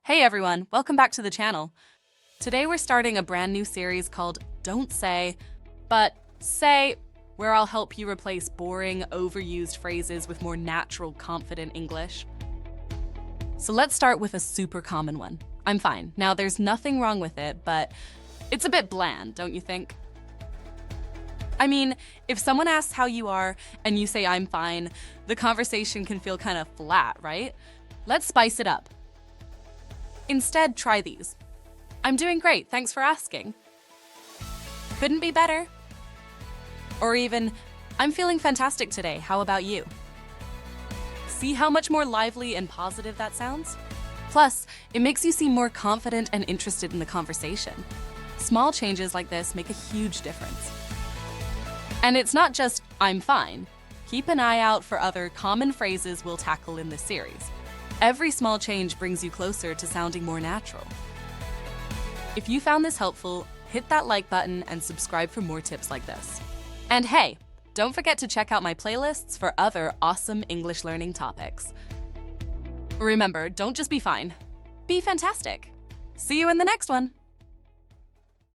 Hey everyone, welcome back to the channel. Today we're starting a brand new series called Don't Say, but Say, where I'll help you replace boring, overused phrases with more natural, confident English. So let's start with a super common one. I'm fine. Now there's nothing wrong with it, but it's a bit bland, don't you think? I mean, if someone asks how you are and you say I'm fine, the conversation can feel kind of flat, right? Let's spice it up. Instead, try these. I'm doing great, thanks for asking. Couldn't be better. Or even, I'm feeling fantastic today, how about you? See how much more lively and positive that sounds? Plus, it makes you seem more confident and interested in the conversation. Small changes like this make a huge difference. And it's not just, I'm fine. Keep an eye out for other common phrases we'll tackle in this series. Every small change brings you closer to sounding more natural. If you found this helpful, hit that like button and subscribe for more tips like this. And hey, don't forget to check out my playlists for other awesome English learning topics. Remember, don't just be fine. Be fantastic. See you in the next one.